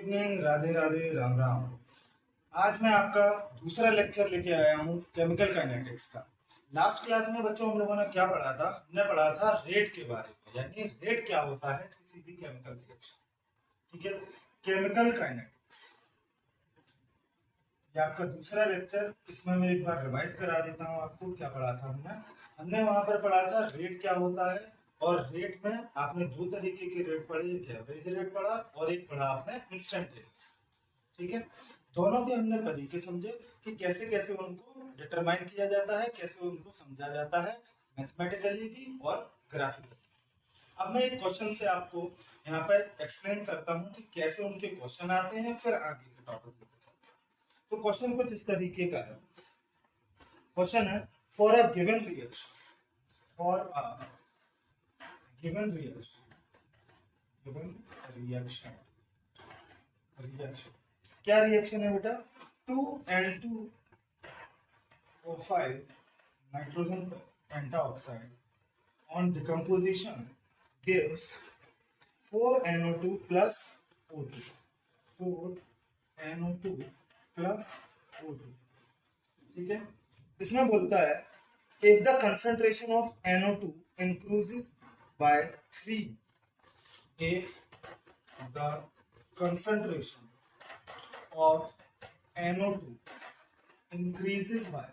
Evening, Radhe Radhe, Ram Ram. आज मैं आपका दूसरा लेक्चर लेके आया हूँ केमिकल काइनेटिक्स का। लास्ट क्लास में बच्चों हम लोगों ने क्या पढ़ा था? हमने पढ़ा था रेट के बारे में, यानी रेट क्या होता है किसी भी केमिकल रिएक्शन। ठीक है, केमिकल काइनेटिक्स ये आपका दूसरा लेक्चर। इसमें मैं एक बार रिवाइज करा देता हूँ आपको क्या पढ़ा था हमने। हमने वहां पर पढ़ा था रेट क्या होता है, और रेट में आपने दो तरीके के रेट पढ़े, एक एवरेज रेट पढ़ा और एक पढ़ा आपने इंस्टेंटेनियस। ठीक है, दोनों के हमने तरीके समझे कि कैसे कैसे उनको डिटरमाइन किया जाता है, कैसे उनको समझा जाता है मैथमेटिकली भी और ग्राफिकली। अब मैं एक क्वेश्चन से आपको यहाँ पर एक्सप्लेन करता हूँ कि कैसे उनके क्वेश्चन आते हैं, फिर आगे के टॉपिक पे चलते हैं। तो क्वेश्चन कुछ इस तरीके का है। क्वेश्चन है, for a given reaction, for a given reaction, given reaction, reaction क्या रिएक्शन है बेटा? 2N2O5 nitrogen pentoxide on decomposition gives 4NO2 plus O2, 4NO2 plus O2। ठीक है, इसमें बोलता है if the concentration of NO2 increases by 3, if the concentration of NO2 increases by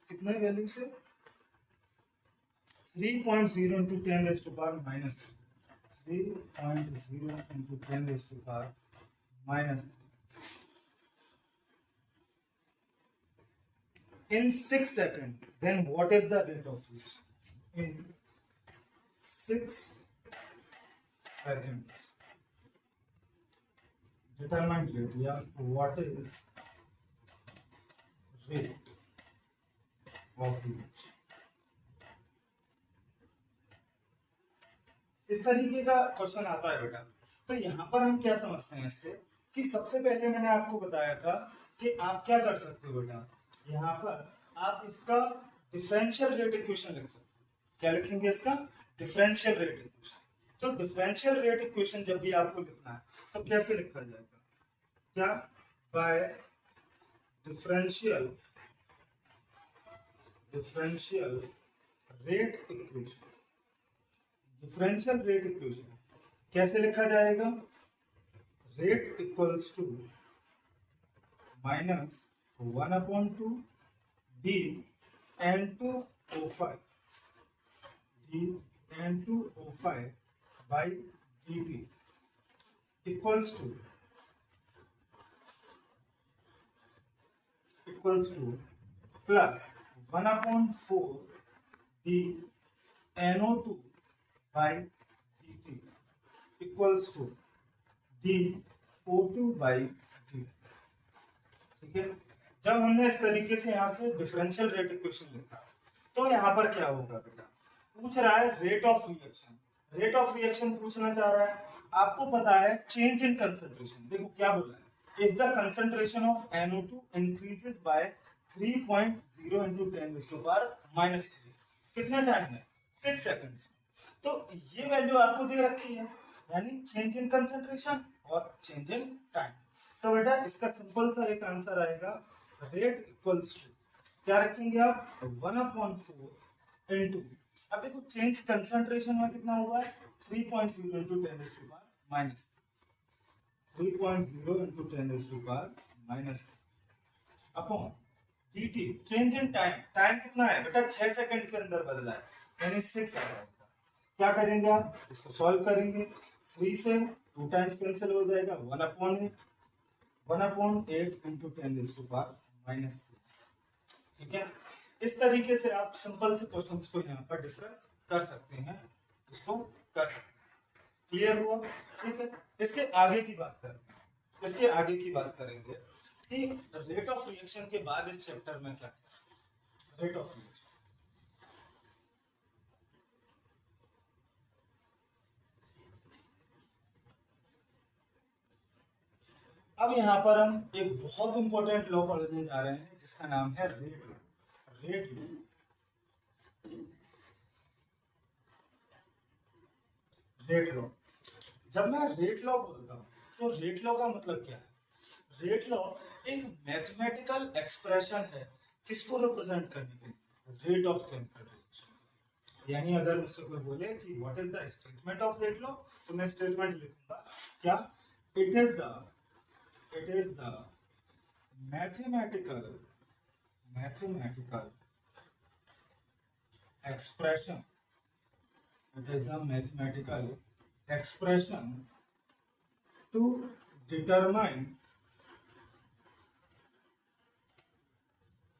कितने value से? 3.0 into 10 raised to power minus 3, 3.0 into 10 raised to power minus 3 in 6 seconds, then what is the rate of reaction? In 6 seconds determine rate, या what is rate of reaction। इस तरीके का question आता है बेटा। तो यहाँ पर हम क्या समझते हैं इससे कि सबसे पहले मैंने आपको बताया था कि आप क्या कर सकते हो बेटा, यहाँ पर आप इसका डिफरेंशियल रेट इक्वेशन लिख सकते हो। क्या लिखेंगे? इसका डिफरेंशियल रेट इक्वेशन। तो डिफरेंशियल रेट इक्वेशन जब भी आपको लिखना है तो कैसे लिखा जाएगा? क्या? By differential rate equation. Differential rate equation कैसे लिखा जाएगा? Rate equals to minus 1/2 d N2O5 by dt equals to plus 1/4 d NO2 by dt equals to dO2 by dt। ठीक है, जब हमने इस तरीके से यहाँ से डिफरेंशियल रेट इक्वेशन लिखा तो यहाँ पर क्या होगा बेटा? पूछ रहा है rate of reaction. Rate of reaction पूछना चाह रहा है। आपको पता है चेंज इन कंसंट्रेशन। देखो क्या बोल रहा है, if the concentration of NO2 increases by 3.0 into 10 raised to power minus 3, कितने टाइम में? 6 सेकंड्स। तो ये वैल्यू आपको दे रखी है, यानी चेंज इन कंसंट्रेशन और चेंज इन टाइम। तो बेटा इसका सिंपल सा एक आंसर आएगा, रेट इक्वल्स टू क्या रखेंगे आप? 1/4 इंटू, अब देखो चेंज कंसंट्रेशन में कितना हुआ है? 3.0 into 10 raised to power minus 3.0 into 10 raised to power minus upon dt change in time. Time कितना है बेटा? 6 सेकंड के अंदर बदला है, यानी 6 सेकंड। क्या करेंगे आप? इसको सॉल्व करेंगे। 3 से 2 टाइम्स कैंसिल हो जाएगा, 1/8 into 10 raised to power minus 3। ठीक है, इस तरीके से आप सिंपल से क्वेश्चंस को यहाँ पर डिस्कस कर सकते हैं, इसको कर सकते हैं। क्लियर हुआ? ठीक है, इसके आगे की बात करते हैं। इसके आगे की बात करेंगे कि रेट ऑफ रिएक्शन के बाद इस चैप्टर में क्या है? Rate of reaction. अब यहाँ पर हम एक बहुत इंपॉर्टेंट लॉ पढ़ने जा रहे हैं जिसका नाम है rate law. Rate law rate law. जब मैं रेट लॉ बोलता हूँ तो रेट लॉ का मतलब क्या है? रेट लॉ एक मैथमेटिकल एक्सप्रेशन है किसको रिप्रेजेंट करने के लिए? Rate of chemical reaction. यानी अगर मुझसे कोई बोले कि what is the statement of rate law, तो मैं स्टेटमेंट लिखूंगा क्या? It is the mathematical expression. It is a mathematical expression to determine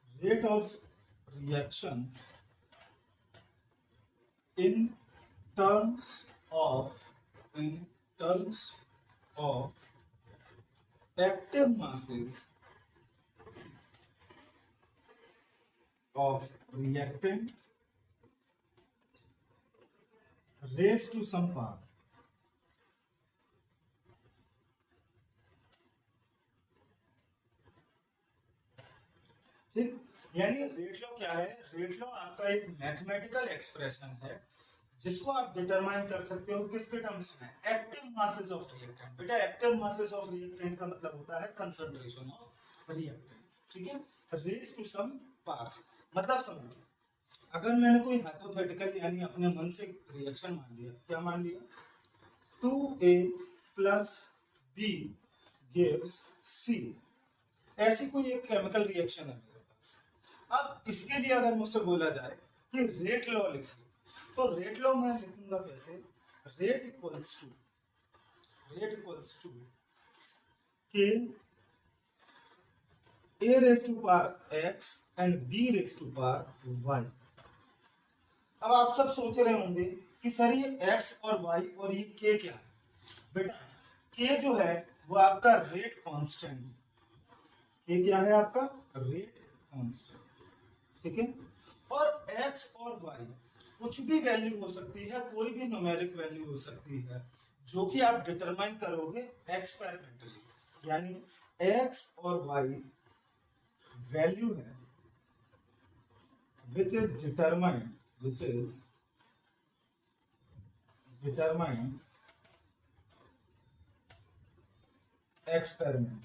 rate of reaction in terms of active masses of reactant raised to some power. ठीक, यानी rate law क्या है? Rate law आपका एक mathematical expression है जिसको आप determine कर सकते हो किसके टर्म्स में? Active masses of reactant. बेटा एक्टिव मासेस ऑफ रिएक्टेंट का मतलब होता है कंसंट्रेशन ऑफ रिएक्टेंट, ठीक है, रेज टू सम पार्ट्स। मतलब समझो, अगर मैंने कोई हाइपोथेटिकल यानी अपने मन से रिएक्शन मान लिया, क्या मान लिया? 2A plus B gives C, ऐसी कोई एक केमिकल रिएक्शन है मेरे पास। अब इसके लिए अगर मुझसे बोला जाए कि रेट लॉ लिखिए, तो रेट लॉ मैं लिखूंगा कैसे? Rate equals to k A raise to power X and B raise to power Y। अब आप सब सोच रहे होंगे कि सर ये x और y और ये k क्या है? बेटा k जो है वो आपका रेट कांस्टेंट है। k क्या है आपका? रेट कांस्टेंट, ठीक है। और x और y कुछ भी वैल्यू हो सकती है, कोई भी न्यूमेरिक वैल्यू हो सकती है जो कि आप डिटरमाइन करोगे एक्सपेरिमेंटली। यानी x और y वैल्यू है which is determined एक्सपेरिमेंट।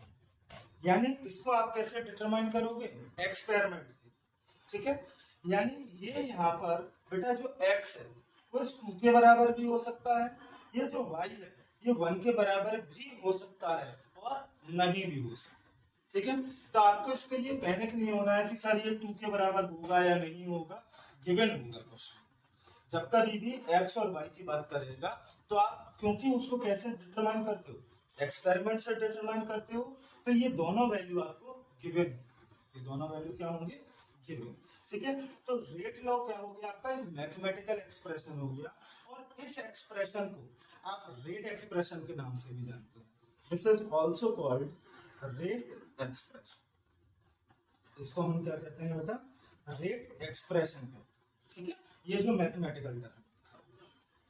यानी इसको आप कैसे डिटरमाइन करोगे? एक्सपेरिमेंट, ठीक है। यानी ये यहाँ पर बेटा जो x है वो इस 2 के बराबर भी हो सकता है, ये जो y है ये 1 के बराबर भी हो सकता है और नहीं भी हो सकता, ठीक है। तो आपको इसके लिए पैनिक नहीं होना है कि सर ये 2 के बराबर होगा या नहीं होगा, गिवन होगा क्वेश्चन। जब कभी भी x और y की बात करेगा तो आप क्योंकि उसको कैसे डिटरमाइन करते हो? एक्सपेरिमेंट से डिटरमाइन करते हो, तो ये दोनों वैल्यू आपको गिवन, ये दोनों वैल्यू क्या होंगे? गिवन, ठीक है। तो रेट लॉ क्या हो गया? आपका एक मैथमेटिकल एक्सप्रेशन हो गया, और इस एक्सप्रेशन को आप रेट एक्सप्रेशन के नाम से भी जानते हैं। This is also called rate expression. इसको हम क्या कहते हैं बेटा? रेट एक्सप्रेशन है, ठीक है। ये जो मैथमेटिकल टर्म,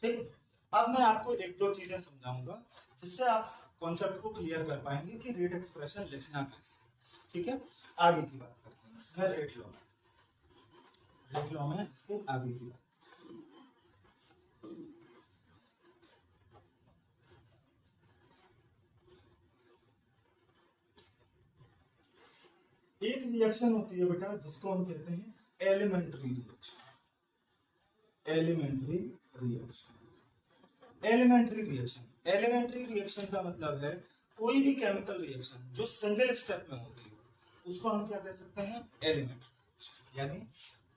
ठीक। अब मैं आपको एक दो चीजें समझाऊंगा जिससे आप कॉन्सेप्ट को क्लियर कर पाएंगे कि रेट एक्सप्रेशन लिखना कैसे, ठीक है। आगे की बात करते हैं इसमें रेट लॉ में इसके आगे की बात। एक रिएक्शन होती है बेटा जिसको हम कहते हैं एलिमेंट्री रिएक्शन। एलिमेंट्री रिएक्शन का मतलब है कोई भी केमिकल रिएक्शन जो सिंगल स्टेप में होती है उसको हम क्या कह सकते हैं? एलिमेंट्री। यानी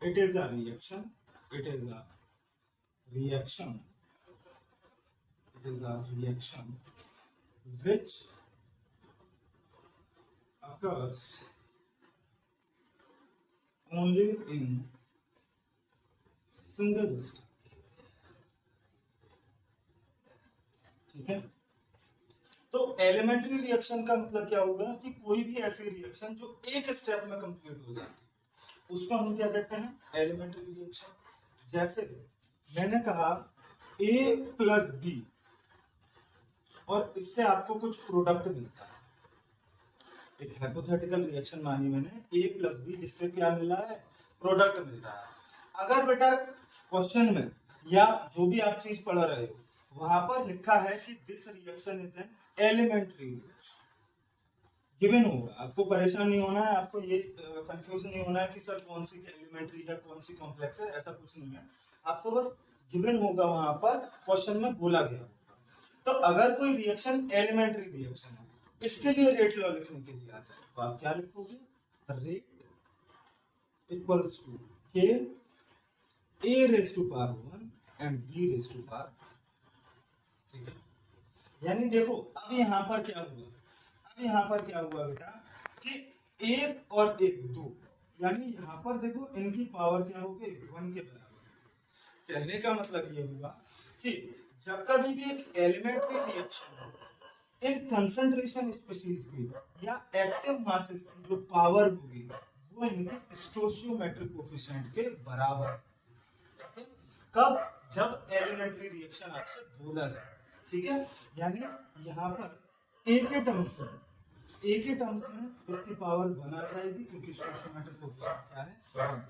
it is a reaction which occurs only in single step, ठीक है। तो एलिमेंट्री रिएक्शन का मतलब क्या होगा कि कोई भी ऐसी रिएक्शन जो एक स्टेप में कंप्लीट हो जाती है उसको हम क्या कहते हैं? Elementary reaction. जैसे मैंने कहा A प्लस B और इससे आपको कुछ प्रोडक्ट मिलता है। एक हाइपोथेटिकल रिएक्शन मानी मैंने, A प्लस B, जिससे क्या मिल रहा है? प्रोडक्ट मिल रहा है। अगर बेटा क्वेश्चन में या जो भी आप चीज पढ़ रहे हो वहां पर लिखा है कि this reaction is an elementary reaction. Given होगा, आपको परेशान नहीं होना है, आपको ये कंफ्यूज नहीं होना है कि सर कौन सी एलिमेंट्री है कौन सी कॉम्प्लेक्स है, ऐसा कुछ नहीं है। आपको बस गिवन होगा, वहां पर क्वेश्चन में बोला गया होगा। तो अगर कोई रिएक्शन एलिमेंट्री रिएक्शन है, इसके लिए रेट लॉ लिखने के लिए आता है, तो आप क्या लिखोगे? Rate equals to k a raise to power 1 and b raise to power, ठीक है। यानी देखो अब यहाँ पर क्या हुआ, अब यहाँ पर क्या हुआ बेटा कि एक और एक दो, यानी यहाँ पर देखो इनकी पावर क्या हो गई 1 के बराबर। कहने का मतलब ये हुआ कि जब कभी भी एक एलिमेंट्री रिएक्शन हो, इन कंसंट्रेशन स्पीशीज की या एक्टिव मासेस की जो पावर होगी वो इनके स्टोइचियोमेट्रिक कोएफिशिएंट के बराबर। कब? जब एलिमेंट्री रिएक्शन आपसे बोला जाए, ठीक है। यानी यहाँ पर एक ही टर्म्स में इसकी पावर 1 आ जाएगी क्योंकि स्टोइचियोमेट्रिक कोएफिशिएंट क्या है 1,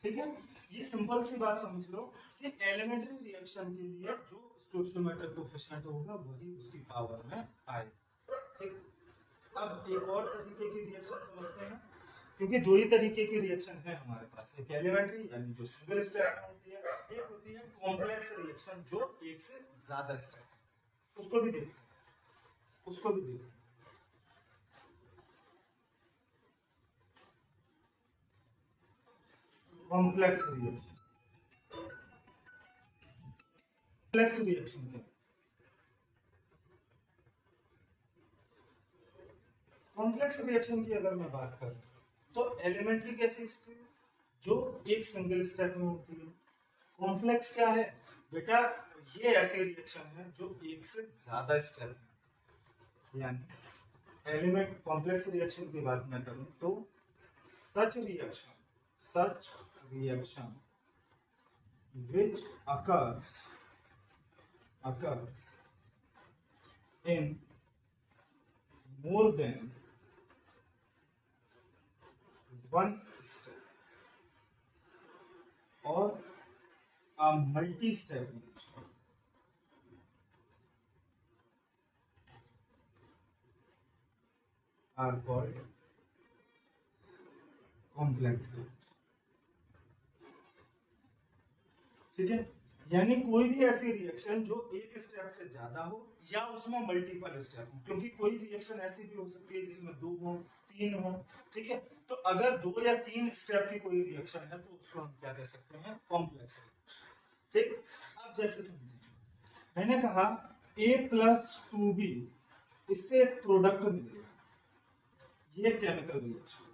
ठीक है। ये सिंपल सी बात समझ लो कि एलिमेंट्री रिएक्शन के लिए जो स्टोइचियोमेट्रिक कोएफिशिएंट होगा वही उसकी पावर में आएगा, ठीक। अब एक और तरीके की रिएक्शन समझते हैं, क्योंकि दो ही तरीके की रिएक्शन है हमारे पास, एक एलिमेंट्री यानी जो सिंगल स्टेप में होती है, एक होती है कॉम्प्लेक्स रिएक्शन जो एक से ज्यादा स्टेप। उसको भी देखते हैं। कॉम्प्लेक्स रिएक्शन क्या? कॉम्प्लेक्स रिएक्शन की अगर मैं बात करूं तो एलिमेंट्री कैसी स्टेप जो एक सिंगल स्टेप में होती है। कॉम्प्लेक्स क्या है बेटा? ये ऐसे रिएक्शन है जो एक से ज्यादा स्टेप है। यानी एलिमेंट कॉम्प्लेक्स रिएक्शन की बात मैं करूं तो such reaction which occurs in more than one step or a multi-step reaction are called complex reaction, ठीक है। यानी कोई भी ऐसी रिएक्शन जो एक स्टेप से ज्यादा हो या उसमें मल्टीपल स्टेप हो, क्योंकि कोई रिएक्शन ऐसी भी हो सकती है जिसमें 2 हो 3 हो, ठीक है। तो अगर 2 या 3 स्टेप की कोई रिएक्शन है तो उसको हम क्या कह सकते हैं? कॉम्प्लेक्स रिएक्शन, ठीक। अब जैसे समझिए, मैंने कहा a + 2b, इससे एक प्रोडक्ट मिलेगा, ये केमिकल रिएक्शन।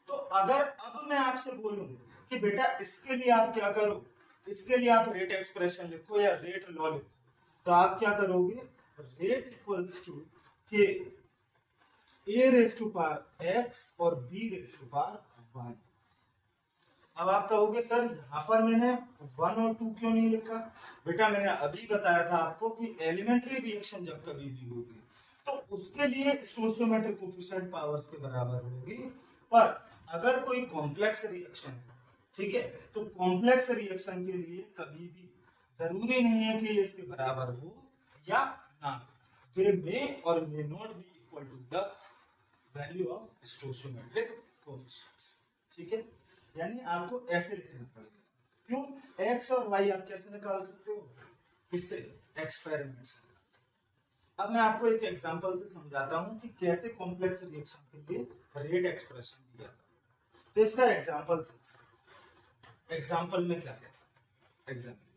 तो अगर अब मैं आपसे बोलूं कि बेटा इसके लिए आप क्या करो, इसके लिए आप रेट एक्सप्रेशन लिखो या रेट लॉ लिखो, तो आप क्या करोगे? Rate equals to k a raise to power x और बी रेज टू पावर 1। अब आप कहोगे सर यहाँ पर मैंने 1 और 2 क्यों नहीं लिखा? बेटा मैंने अभी बताया था आपको कि एलिमेंट्री रिएक्शन जब कभी भी होगी तो उसके लिए स्टोइचियोमेट्रिक कोएफिशिएंट पावर्स के बराबर होगी, पर अगर कोई कॉम्प्लेक्स रिएक्शन है, ठीक है, तो कॉम्प्लेक्स रिएक्शन के लिए कभी भी जरूरी नहीं है कि इसके बराबर हो या ना, दे मे और may not be equal to the value of stoichiometric coefficients, ठीक है। यानी आपको ऐसे लिखना पड़ेगा। क्यों? एक्स और वाई आप कैसे निकाल सकते हो? किससे? एक्सपेरिमेंट से। अब मैं आपको एक एग्जांपल से समझाता हूं कि कैसे कॉम्प्लेक्स रिएक्शन के लिए रेट एक्सप्रेशन दिया था। तो इसका एग्जांपल में क्या है? एग्जांपल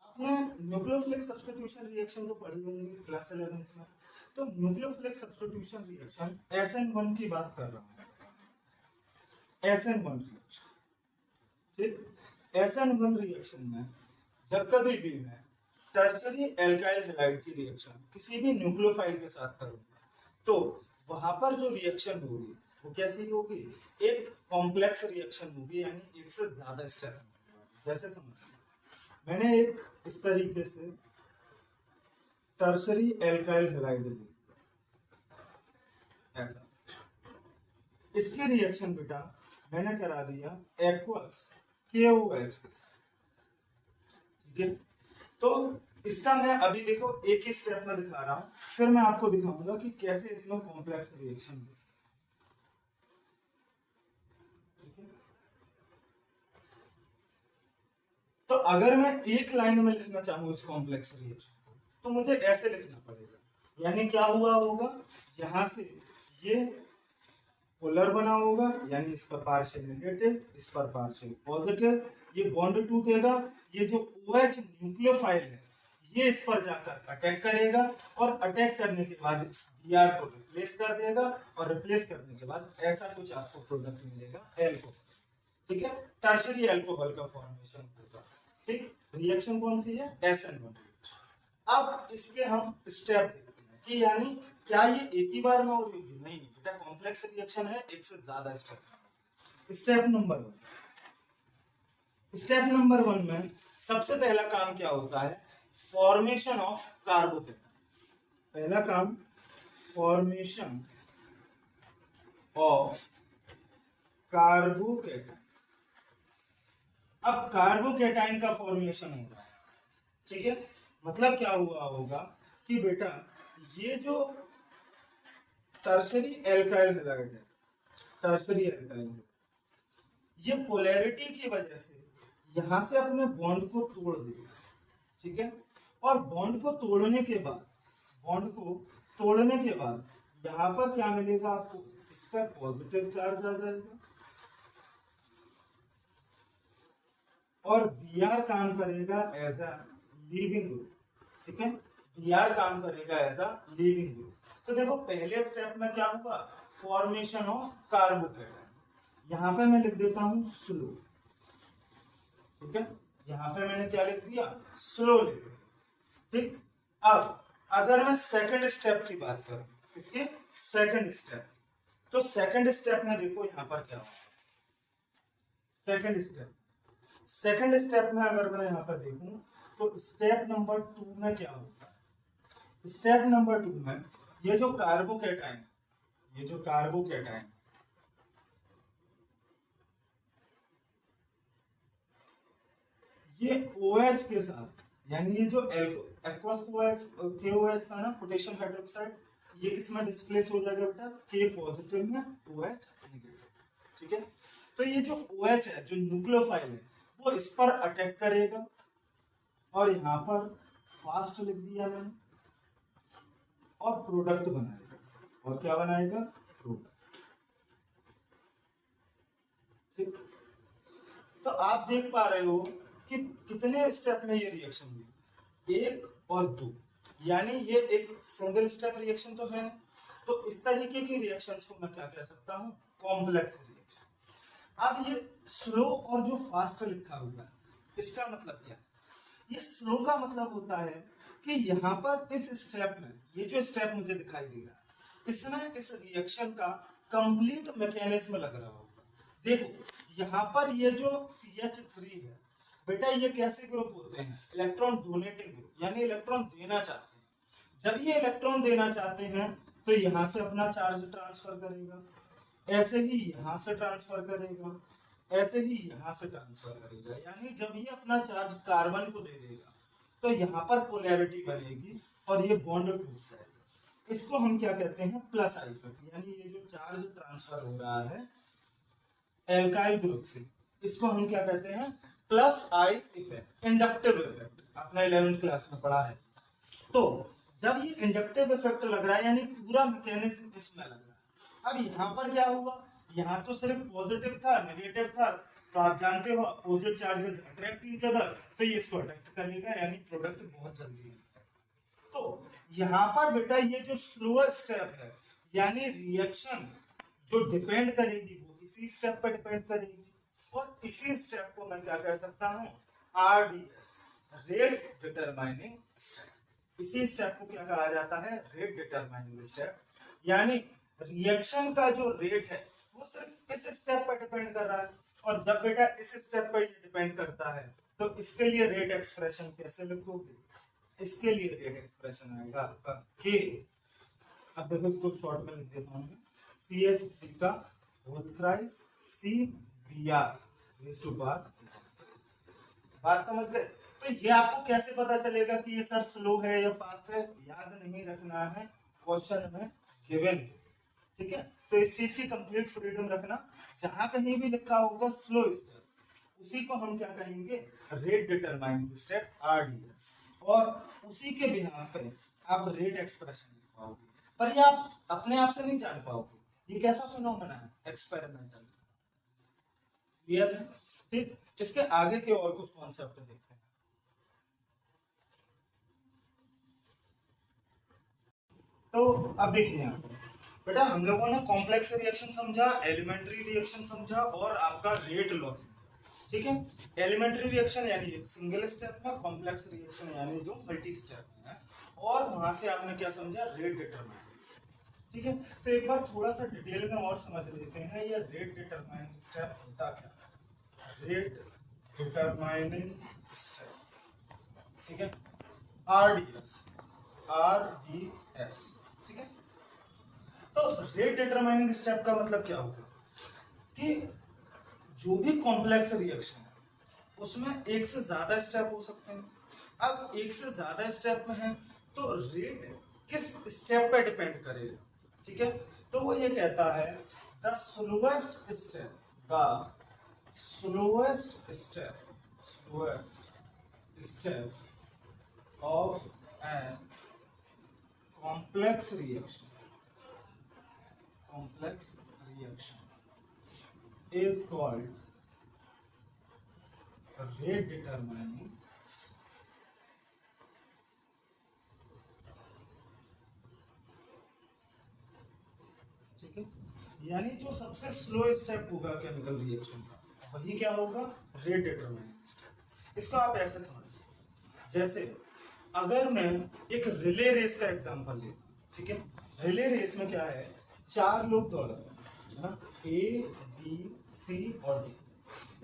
आपने न्यूक्लियोफिलिक सब्स्टिट्यूशन रिएक्शन तो पढ़ी होंगी क्लास 11 में। तो न्यूक्लियोफिलिक सब्स्टिट्यूशन रिएक्शन SN1 की बात कर रहा हूं, SN1 रिएक्शन, ठीक। SN1 रिएक्शन में जब कभी भी मैं टर्शरी एल्काइल हैलाइड की रिएक्शन किसी भी न्यूक्लियोफाइल के साथ करूंगा तो वहां पर जो रिएक्शन होगी वो कैसी होगी? एक कॉम्प्लेक्स रिएक्शन होगी, यानी एक से ज्यादा स्टेप। जैसे समझिए मैंने एक इस तरीके से टर्शरी एल्काइल हैलाइड ली, ऐसा इसकी रिएक्शन बेटा मैंने करा दिया एक्वस KOH के साथ, ठीक है। तो इसका मैं अभी देखो एक ही स्टेप में दिखा रहा हूं, फिर मैं आपको दिखाऊंगा कि कैसे इसमें कॉम्प्लेक्स रिएक्शन हो। तो अगर मैं एक लाइन में लिखना चाहूँ इस कॉम्प्लेक्स रिएक्शन तो मुझे ऐसे लिखना पड़ेगा, यानी क्या हुआ होगा, यहां से ये पोलर बना होगा, यानी इस पर पार्शियल नेगेटिव, इस पर पार्शियल पॉजिटिव, ये बॉन्ड टूटेगा, ये जो OH न्यूक्लियोफाइल है ये इस पर जाकर अटैक करेगा और अटैक करने के बाद इस Br को रिप्लेस कर देगा और रिप्लेस करने के बाद ऐसा कुछ आपको प्रोडक्ट मिलेगा एल्कोहल, ठीक है। टर्शियरी अल्कोहल का फॉर्मेशन होगा, ठीक। रिएक्शन कौन सी है, SN1। अब इसके हम स्टेप देखते हैं कि यानी क्या ये एक ही बार में होगी, नहीं बेटा, कॉम्प्लेक्स रिएक्शन है, एक से ज्यादा स्टेप। स्टेप नंबर वन में सबसे पहला काम क्या होता है, फॉर्मेशन ऑफ कार्बोकेटाइन। पहला काम फॉर्मेशन ऑफ कार्बोकेटाइन। अब कार्बोकेटाइन का फॉर्मेशन हो रहा है, ठीक है। मतलब क्या हुआ होगा कि बेटा ये जो टर्शरी एल्काइल हैलाइड है, टर्शरी एल्काइल, ये पोलैरिटी की वजह से यहां से अपने बॉन्ड को तोड़ देगा, ठीक है। और बॉन्ड को तोड़ने के बाद यहां पर क्या मिलेगा आपको, इसका पॉजिटिव चार्ज आ जाएगा और Br काम करेगा एज अ लीविंग ग्रुप, ठीक है। Br काम करेगा एज अ लीविंग ग्रुप। तो देखो पहले स्टेप में क्या हुआ, फॉर्मेशन ऑफ कार्बोकेटाइन। यहां पे मैं लिख देता हूं स्लो, ठीक है। यहां पे मैंने क्या लिख दिया, स्लो लिख दिया, ठीक। अब अगर मैं सेकंड स्टेप की बात करूं, किसके, सेकंड स्टेप, तो सेकंड स्टेप में देखो यहां पर क्या हुआ, सेकंड स्टेप में अगर मैं यहां पर देखूं तो स्टेप नंबर 2 में क्या होगा, स्टेप नंबर 2 में ये जो कार्बोकेटाइन ये OH के साथ, यानी ये जो एक्वस KOH था ना, पोटेशियम हाइड्रोक्साइड, ये किसमें डिस्प्लेस हो जाएगा बेटा, K पॉजिटिव में, OH नेगेटिव, ठीक है। तो ये जो OH है, जो न्यूक्लियोफाइल है, वो इस पर अटैक करेगा और यहाँ पर फास्ट लिख दिया मैंने, और प्रोडक्ट बनाएगा। और क्या बनाएगा, प्रोडक्ट, ठीक। तो आप देख पा रहे हो कि कितने स्टेप में ये रिएक्शन हुई, 1 और 2, यानी ये एक सिंगल स्टेप रिएक्शन तो है। तो इस तरीके की रिएक्शंस को मैं क्या कह सकता हूँ, कॉम्प्लेक्स रिएक्शन। अब ये स्लो और जो फास्ट लिखा हुआ है, इसका मतलब क्या है, ये स्लो का मतलब होता है कि यहाँ पर इस स्टेप में, ये जो स्टेप मुझे दिखाई दे रहा है, इसमें इस रिएक्शन का कंप्लीट मैकेनिज्म लग रहा होगा। देखो यहाँ पर ये जो CH3 है बेटा, ये कैसे ग्रुप होते हैं, इलेक्ट्रॉन डोनेटिंग ग्रुप, यानी इलेक्ट्रॉन देना चाहते हैं। जब ये इलेक्ट्रॉन देना चाहते हैं तो यहाँ से अपना चार्ज ट्रांसफर करेगा, ऐसे ही यहाँ से ट्रांसफर करेगा, ऐसे ही यहाँ से ट्रांसफर करेगा, यानी जब ये अपना चार्ज कार्बन को दे देगा तो यहाँ पर पोलैरिटी बनेगी और ये बॉन्ड टूट जाएगा। इसको हम क्या कहते हैं, प्लस आई इफेक्ट, यानी ये जो चार्ज ट्रांसफर हो रहा है एल्काइल ग्रुप से, इसको हम क्या कहते हैं, plus I effect, inductive effect, आपने 11th क्लास में पढ़ा है। तो जब ये इंडक्टिव इफेक्ट लग रहा है, यानी पूरा मैकेनिज्म इसमें लग रहा है। अब यहाँ पर क्या हुआ, यहाँ तो सिर्फ पॉजिटिव था, नेगेटिव था, तो आप जानते हो opposite charges attract each other, तो ये इसको अट्रैक्ट करेगा, यानी प्रोडक्ट बहुत जल्दी है। तो यहाँ पर बेटा ये जो स्लोअर स्टेप है, यानी रिएक्शन जो डिपेंड करेगी वो इसी स्टेप पर डिपेंड करेगी, और इसी स्टेप को मैं क्या कह सकता हूँ, RDS, रेट डिटरमाइनिंग स्टेप। इसी स्टेप को क्या कहा जाता है, रेट डिटरमाइनिंग स्टेप। यानी रिएक्शन का जो रेट है वो सिर्फ इस स्टेप पर डिपेंड कर रहा है, और जब बेटा इस स्टेप पर ये डिपेंड करता है तो इसके लिए रेट एक्सप्रेशन कैसे लिखोगे, इसके लिए रेट एक्सप्रेशन आएगा आपका K। अब देखो इसको शॉर्ट में लिख देता हूँ, CH3 का whole thrice C B R raise to power. बात समझ गए? तो ये आपको कैसे पता चलेगा कि ये सर स्लो है या फास्ट है? याद नहीं रखना है, क्वेश्चन में गिवन है, ठीक है? तो इस चीज की कंप्लीट फ्रीडम रखना, जहां कहीं भी लिखा होगा स्लो स्टेप उसी को हम क्या कहेंगे? Rate determining step RDS। और उसी के बिहाफ पे आप रेट एक्सप्रेशन लिख पाओगे, पर ये आप अपने आप से नहीं जान पाओगे। ये कैसा फिनोमेना है? एक्सपेरिमेंटल। क्लियर है? ठीक, इसके आगे के और कुछ कॉन्सेप्ट देखते हैं। तो अब देखिए यहाँ पे बेटा, हम लोगों ने कॉम्प्लेक्स रिएक्शन समझा, एलिमेंट्री रिएक्शन समझा और आपका रेट लॉ समझा, ठीक है? एलिमेंट्री रिएक्शन यानी सिंगल स्टेप में, कॉम्प्लेक्स रिएक्शन यानी जो मल्टी स्टेप में है, और वहां से आपने क्या समझा? रेट डिटरमाइनिंग स्टेप, ठीक है? तो एक बार थोड़ा सा डिटेल में और समझ लेते हैं, ये रेट डिटरमाइनिंग स्टेप होता क्या? रेट डिटरमाइनिंग स्टेप, ठीक है? RDS, ठीक है? तो रेट डिटरमाइनिंग स्टेप का मतलब क्या होगा कि जो भी कॉम्प्लेक्स रिएक्शन है उसमें एक से ज्यादा स्टेप हो सकते हैं। अब एक से ज्यादा स्टेप में है तो रेट किस स्टेप पे डिपेंड करेगा, ठीक है? तो वो ये कहता है the slowest step of an complex reaction is called rate determining step, ठीक है? यानी जो सबसे स्लो स्टेप होगा केमिकल रिएक्शन का वही क्या होगा? Rate determining step. इसको आप ऐसे समझिए, जैसे अगर मैं एक रिले रेस का एग्जांपल ले, ठीक है? रिले रेस में क्या है? 4 लोग दौड़ रहे हैं ना, A, B, C और D।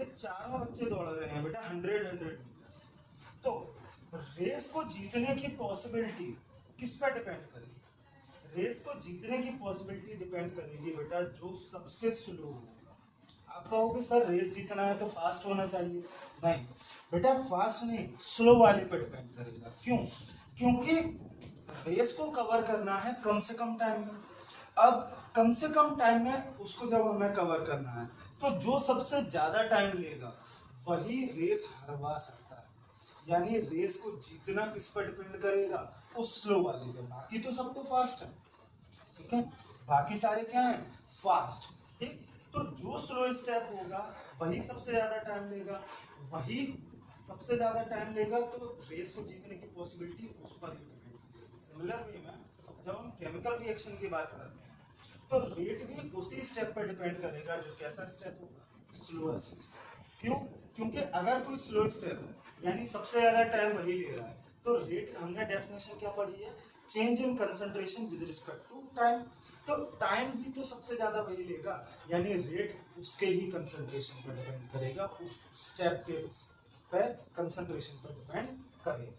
ये चारों बच्चे दौड़ रहे हैं बेटा 100 मीटर्स। तो रेस को जीतने की पॉसिबिलिटी किस पर डिपेंड करेगी? रेस को जीतने की पॉसिबिलिटी डिपेंड करेगी बेटा जो सबसे स्लो हो। आप कहोगे सर रेस जीतना है तो फास्ट होना चाहिए, नहीं बेटा, फास्ट नहीं, स्लो वाले पे डिपेंड करेगा। क्यों? क्योंकि रेस को कवर करना है कम से कम टाइम में। अब कम से कम टाइम में उसको जब हमें कवर करना है तो जो सबसे ज्यादा टाइम लेगा वही रेस हरवा सकता है। यानी रेस को जीतना किस पर डिपेंड करेगा? उस स्लो वाले पे। बाकी तो सब तो फास्ट है, ठीक है? बाकी सारे क्या है? फास्ट, ठीक? तो जो स्लो स्टेप होगा वही सबसे ज्यादा टाइम लेगा, वही सबसे ज्यादा टाइम लेगा, तो रेस को जीतने की पॉसिबिलिटी उस पर ही डिपेंड करेगी। सिमिलर वे में जब हम केमिकल रिएक्शन की बात करते हैं तो रेट भी उसी स्टेप पर डिपेंड करेगा जो कैसा स्टेप होगा? Slowest step. क्यों? क्योंकि अगर कोई स्लो स्टेप है यानी सबसे ज्यादा टाइम वही ले रहा है, तो रेट, हमने डेफिनेशन क्या पढ़ी है? Change in concentration with respect to time. तो टाइम भी तो सबसे ज्यादा वही लेगा, यानी रेट उसके ही कंसंट्रेशन पर डिपेंड करेगा, उस स्टेप के पर कंसंट्रेशन पर डिपेंड करेगा,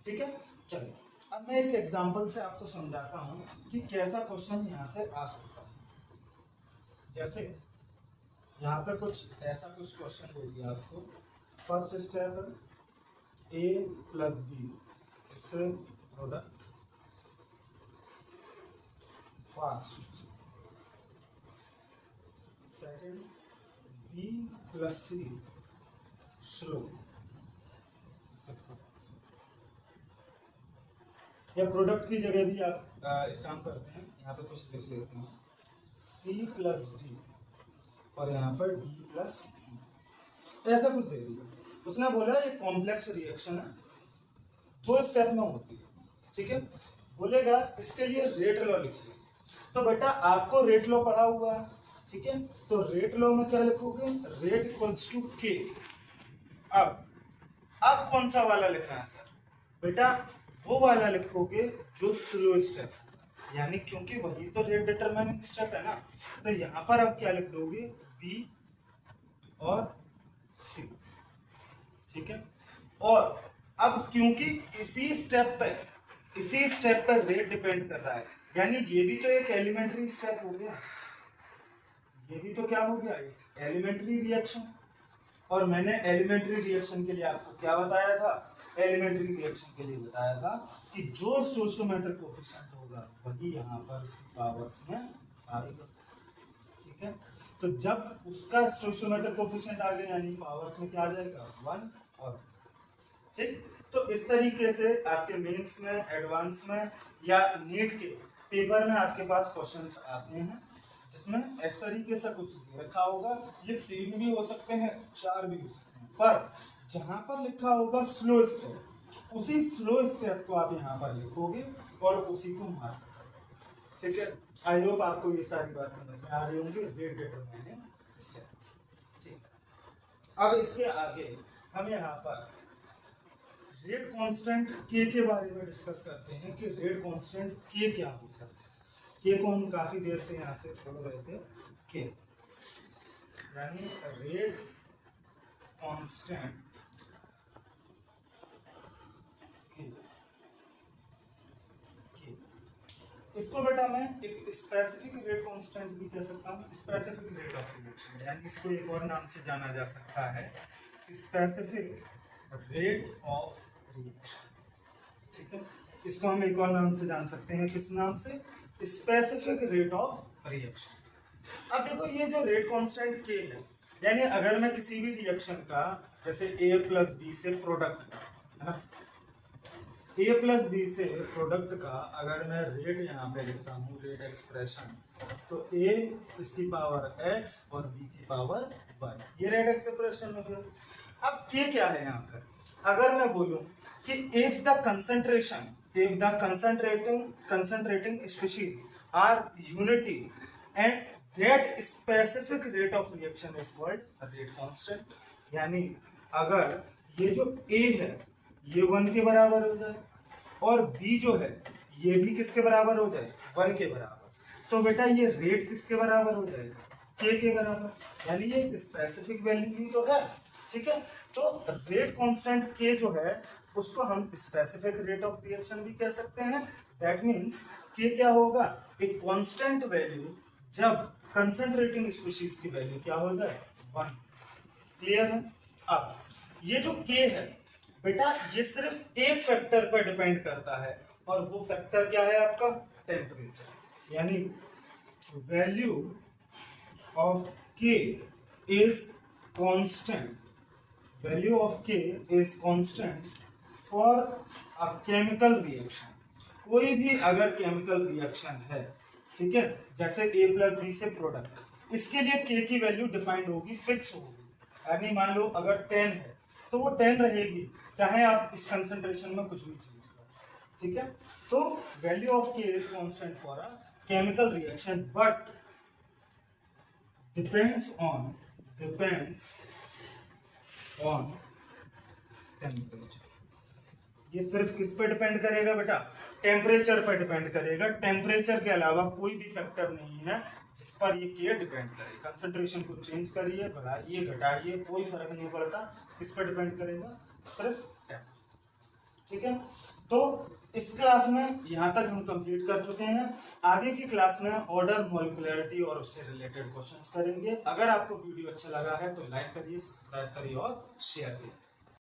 ठीक है? चलिए अब मैं एक एग्जांपल से आपको समझाता हूँ कि कैसा क्वेश्चन यहाँ से आ सकता है। जैसे यहाँ पे कुछ ऐसा कुछ क्वेश्चन दे दिया आपको, फर्स्ट स्टेप A + B, इससे product fast, second B + C slow, या प्रोडक्ट की जगह भी आप एक काम करते हैं, यहाँ पे कुछ लिख लेते हैं C + D और यहाँ पर D + E, ऐसा कुछ दे दिया। उसने बोला ये कॉम्प्लेक्स रिएक्शन है, 2 स्टेप में होती है, ठीक है? बोलेगा इसके लिए रेट लॉ लिखिए। तो बेटा आपको रेट लॉ पढ़ा हुआ है, ठीक है? तो रेट लॉ में क्या लिखोगे? Rate equals to K। अब कौन सा वाला लिखना है सर? बेटा वो वाला लिखोगे जो स्लो स्टेप, यानी क्योंकि वही तो रेट डिटरमाइनिंग स्टेप है ना। तो यहाँ पर अब क्या लिख दोगे? B और C, ठीक है? और अब क्योंकि इसी स्टेप पर रेट डिपेंड कर रहा है, यानी ये भी तो एक एलिमेंट्री स्टेप हो गया, ये ये भी तो क्या हो गया, एक एलिमेंट्री रिएक्शन। और मैंने एलिमेंट्री रिएक्शन के लिए आपको क्या बताया था, एलिमेंट्री रिएक्शन के लिए बताया था कि जो स्टोइचोमेट्रिक कोएफिशिएंट होगा वही यहाँ पर उसकी पावर्स में आएगा। ठीक है, तो जब उसका स्टोइचोमेट्रिक कोएफिशिएंट आ गया यानी पावर्स में क्या आ जाएगा, 1 और ठीक। तो इस तरीके से आपके मेंस में, एडवांस में या नीट के पेपर में आपके पास क्वेश्चंस आते हैं जिसमें इस तरीके से कुछ लिखा होगा। ये 3 भी हो सकते हैं, 4 भी हो सकते हैं, पर जहां पर लिखा होगा स्लो स्टेप, उसी स्लो स्टेप को आप यहाँ पर लिखोगे और उसी को मार्क करोगे। ठीक है, आई होप आपको ये सारी बात समझ में आ रही होंगी। Rate determining step. ठीक, अब इसके आगे हम यहाँ पर रेट कांस्टेंट के बारे में डिस्कस करते हैं कि रेट कांस्टेंट के क्या होता है। के को हम काफी देर से यहाँ से छोड़ रहे थे। के यानी रेट कांस्टेंट इसको बेटा मैं एक स्पेसिफिक रेट कांस्टेंट भी कह सकता हूँ, स्पेसिफिक रेट ऑफ रिएक्शन, यानी इसको एक और नाम से जाना जा सकता है स्पेसिफिक रेट ऑफ रिएक्शन। ठीक है, इसको हम एक और नाम से जान सकते हैं, किस नाम से, स्पेसिफिक रेट ऑफ रिएक्शन। अब देखो ये जो रेट कांस्टेंट के है, यानी अगर मैं किसी भी रिएक्शन का जैसे A प्लस बी से प्रोडक्ट का, है ना, A प्लस बी से प्रोडक्ट का अगर मैं रेट यहाँ पे लिखता हूँ, रेट एक्सप्रेशन, तो A इसकी पावर x और B की पावर y, ये रेट एक्सप्रेशन हो गया। अब K क्या है यहाँ पर, अगर मैं बोलूँ कि if the concentrating species are unity and that specific rate of reaction is called rate constant, यानी अगर ये जो A है ये 1 के बराबर हो जाए और B जो है ये भी किसके बराबर हो जाए, 1 के बराबर, तो बेटा ये रेट किसके बराबर हो जाएगा, K के बराबर, यानी ये स्पेसिफिक वैल्यू ही तो है। ठीक है, तो रेट कांस्टेंट K जो है उसको हम स्पेसिफिक रेट ऑफ रिएक्शन भी कह सकते हैं। दैट मींस K क्या होगा, एक कांस्टेंट वैल्यू जब कंसंट्रेटिंग स्पीशीज की वैल्यू क्या हो जाए, 1। क्लियर है। अब ये जो K है बेटा ये सिर्फ एक फैक्टर पर डिपेंड करता है और वो फैक्टर क्या है आपका, टेम्परेचर, यानी value of K is constant, value of K is constant for a chemical reaction. कोई भी अगर केमिकल रिएक्शन है, ठीक है, जैसे A प्लस बी से प्रोडक्ट, इसके लिए K की वैल्यू डिफाइंड होगी, फिक्स होगी, यानी मान लो अगर 10 है तो वो 10 रहेगी, चाहे आप इस कंसंट्रेशन में कुछ भी चेंज करो। ठीक है, तो value of K is constant for a chemical reaction but depends on temperature. ये सिर्फ किस पे डिपेंड करेगा बेटा, टेम्परेचर पर डिपेंड करेगा। टेम्परेचर के अलावा कोई भी फैक्टर नहीं है जिस पर ये K डिपेंड करे। कंसंट्रेशन को चेंज करिए, बढ़ाइए, घटाइए, कोई फर्क नहीं पड़ता, किस पर डिपेंड करेगा, सिर्फ टेम्परेचर। ठीक है, तो इस क्लास में यहाँ तक हम कंप्लीट कर चुके हैं। आगे की क्लास में ऑर्डर, मॉलिक्यूलरिटी और उससे रिलेटेड क्वेश्चंस करेंगे। अगर आपको वीडियो अच्छा लगा है तो लाइक करिए, सब्सक्राइब करिए और शेयर करिए।